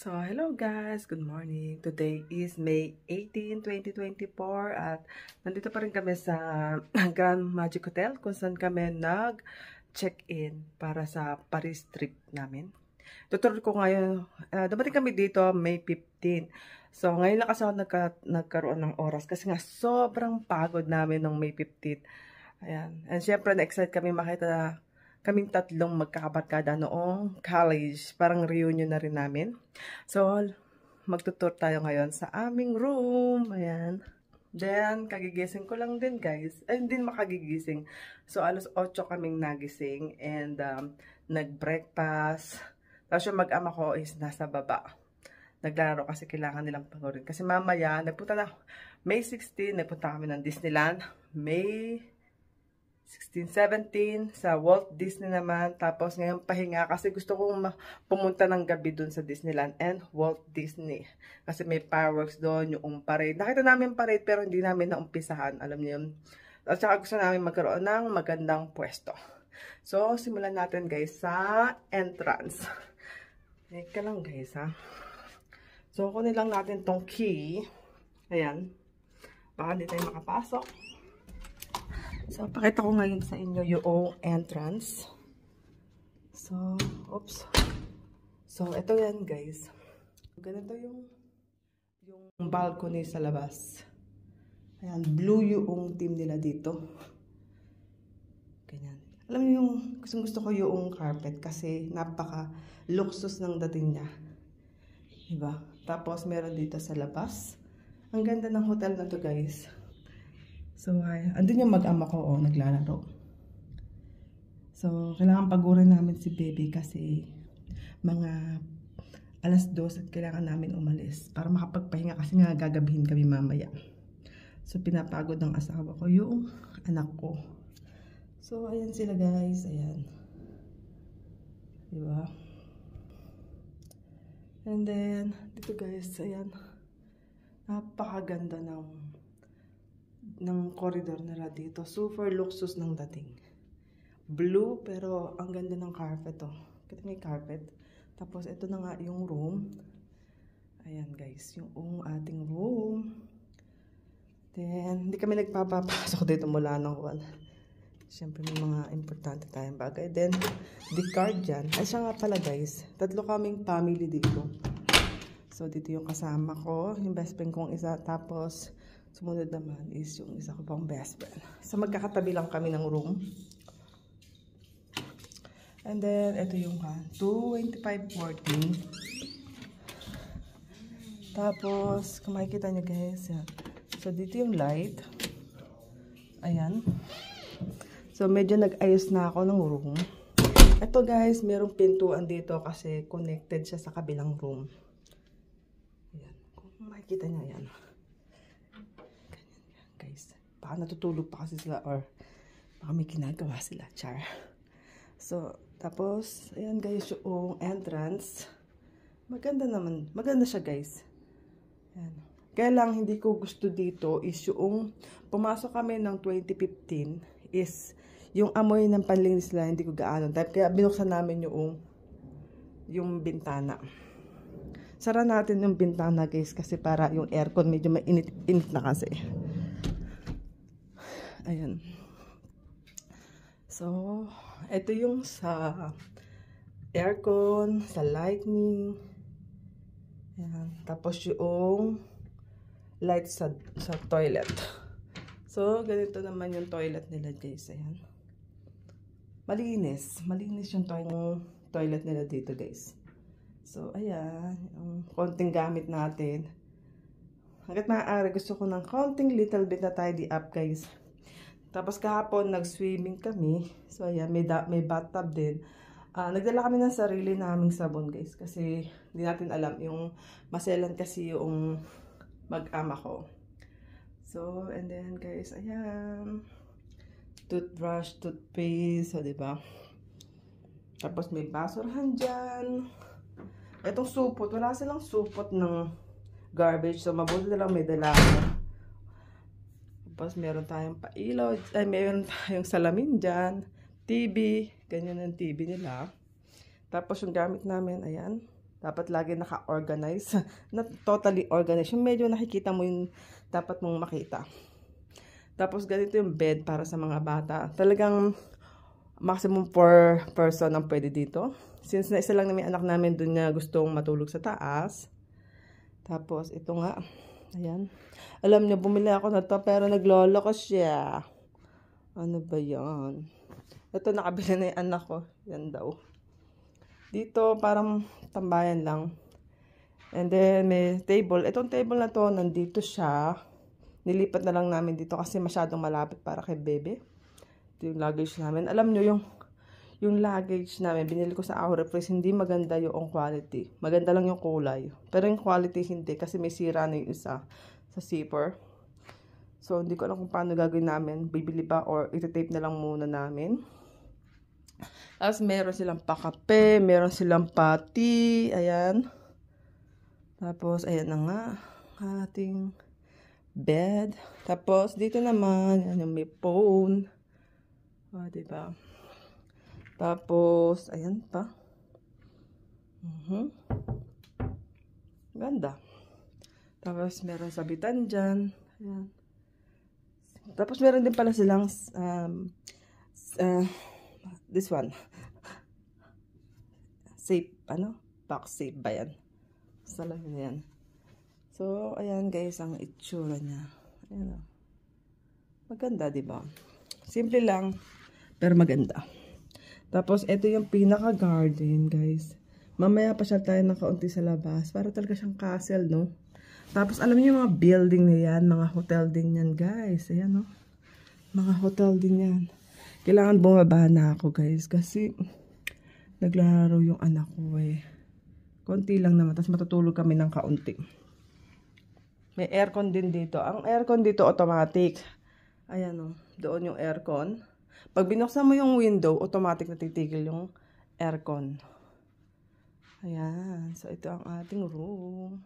So, hello guys! Good morning! Today is May 18, 2024 at nandito pa rin kami sa Grand Magic Hotel kung saan kami nag-check-in para sa Paris trip namin. Tutur ko ngayon, dumating kami dito May 15. So, ngayon lang kasi ako nagkaroon ng oras kasi nga sobrang pagod namin ng May 15. Ayan. And syempre, na-excite kami makita kaming tatlong magkakabarkada noong college. Parang reunion na rin namin. So, magtutur tayo ngayon sa aming room. Ayan. Then, kagigising ko lang din, guys. Ay, hindi makagigising. So, alas 8 kaming nagising. And, nag-breakfast. Tapos yung mag-ama ko is nasa baba. Naglalaro kasi kailangan nilang pangurin. Kasi mamaya, May 16, nagpunta kami ng Disneyland. May 16, 17 sa Walt Disney naman. Tapos ngayon pahinga kasi gusto kong pumunta ng gabi dun sa Disneyland and Walt Disney. Kasi may fireworks doon, yung parade. Nakita namin parade pero hindi namin naumpisahan. Alam niyo yun. At saka gusto namin magkaroon ng magandang pwesto. So, simulan natin guys sa entrance. Teka lang guys ha. So, kunin lang natin tong key. Ayan. Baka hindi tayo makapasok. So, pakita ko ngayon sa inyo yung entrance. So, oops. So, ito yan guys. Ganito yung balcony sa labas. Ayan, blue yung team nila dito. Ganyan. Alam niyo yung gusto ko yung carpet kasi napaka-luxus ng dating niya. Diba? Tapos, meron dito sa labas. Ang ganda ng hotel na to guys. So, andun yung mag-ama ko, naglalaro. So, kailangan pagurin namin si baby kasi mga alas 2 at kailangan namin umalis para makapagpahinga kasi nga gagabihin kami mamaya. So, pinapagod ng asawa ko yung anak ko. So, ayan sila guys. Ayan. Diba? And then, dito guys, ayan. Napakaganda ng corridor nila dito. Super luxus ng dating. Blue, pero ang ganda ng carpet oh. Kita may carpet. Tapos, ito na nga yung room. Ayan guys, yung ating room. Then, hindi kami nagpapapasok dito mula ng one. Siyempre, may mga importante tayong bagay. Then, the card dyan. Ay, siya nga pala guys. Tatlo kaming family dito. So, dito yung kasama ko. Yung best friend kong isa. Tapos, sumunod naman is yung isa ko pang best friend. So, magkakatabi lang kami ng room. And then, ito yung 22514. Tapos, kung makikita nyo guys, yan. So, dito yung light. Ayan. So, medyo nag-ayos na ako ng room. Ito guys, merong pintuan dito kasi connected siya sa kabilang room. Ayan. Kung makikita nyo, yan. Guys, baka natutulog pa kasi sila or baka may ginagawa sila, char. So, tapos, ayan guys, yung entrance. Maganda naman, maganda siya guys. Ayan. Kaya lang, hindi ko gusto dito is yung pumasok kami ng 2015 is yung amoy ng panlinis nila, hindi ko gaano type. Kaya binuksan namin yung bintana. Sara natin yung bintana guys kasi para yung aircon medyo mainit-init na kasi. Ayan. So, ito yung sa aircon, sa lightning. Ayan. Tapos yung light sa toilet. So, ganito naman yung toilet nila guys. Ayan. Malinis. Malinis yung toilet nila dito guys. So, ayan. Yung konting gamit natin. Hanggat maaari gusto ko ng konting little bit na tidy up guys. Tapos kahapon nag-swimming kami. So ayan, may bathtub din. Nagdala kami ng sarili naming sabon guys. Kasi hindi natin alam. Yung maselan kasi yung mag-ama ko. So, and then guys, ayan. Toothbrush, toothpaste. So, diba? Tapos may basurahan dyan. Itong supot. Wala silang supot ng garbage. So, mabuti na lang may dala ako. Tapos, meron tayong pailaw. Ay, meron tayong salamin dyan. TV. Ganyan ang TV nila. Tapos, yung gamit namin, ayan. Dapat lagi naka-organize. Not totally organized. Yung medyo nakikita mo yung dapat mong makita. Tapos ganito yung bed para sa mga bata. Talagang maximum 4 person ang pwede dito. Since na isa lang na may anak namin dun na gustong matulog sa taas. Tapos ito nga. Ayan. Alam niyo, bumili ako na to pero naglolo ko siya. Ano ba yan? Ito nakabili na yung anak ko. Yan daw. Dito parang tambayan lang. And then may table. Itong table na to, nandito siya. Nilipat na lang namin dito kasi masyadong malapit para kay bebe. Ito yung luggage namin. Alam nyo, yung luggage namin, binili ko sa Aurifresh, hindi maganda yung quality. Maganda lang yung kulay. Pero yung quality hindi kasi may sira na yung isa sa zipper. So, hindi ko alam kung paano gagawin namin. Bibili ba or iti-tape na lang muna namin. Tapos, meron silang pakape, meron silang pati, ayan. Tapos, ayan na nga, ating bed. Tapos, dito naman, yan yung may phone. O, diba? Tapos, ayan pa. Ganda. Tapos, meron sabitan dyan. Ayan. Tapos, meron din pala silang, this one. Safe, box safe ba yan? Salamin yan. So, ayan guys, ang itsura niya. Ayan o. Maganda, diba? Simple lang, pero maganda. Tapos, ito yung pinaka-garden, guys. Mamaya pa siya tayo ng kaunti sa labas. Para talaga siyang castle, no? Tapos, alam niyo yung mga building na yan, mga hotel din yan, guys. Ayan, no? Mga hotel din yan. Kailangan bumaba na ako, guys, kasi naglalaro yung anak ko, eh. Konti lang naman, tapos matutulog kami ng kaunti. May aircon din dito. Ang aircon dito, automatic. Ayan, no? Doon yung aircon. Pag binuksan mo yung window, automatic na titigil yung aircon. Ayan. So, ito ang ating room.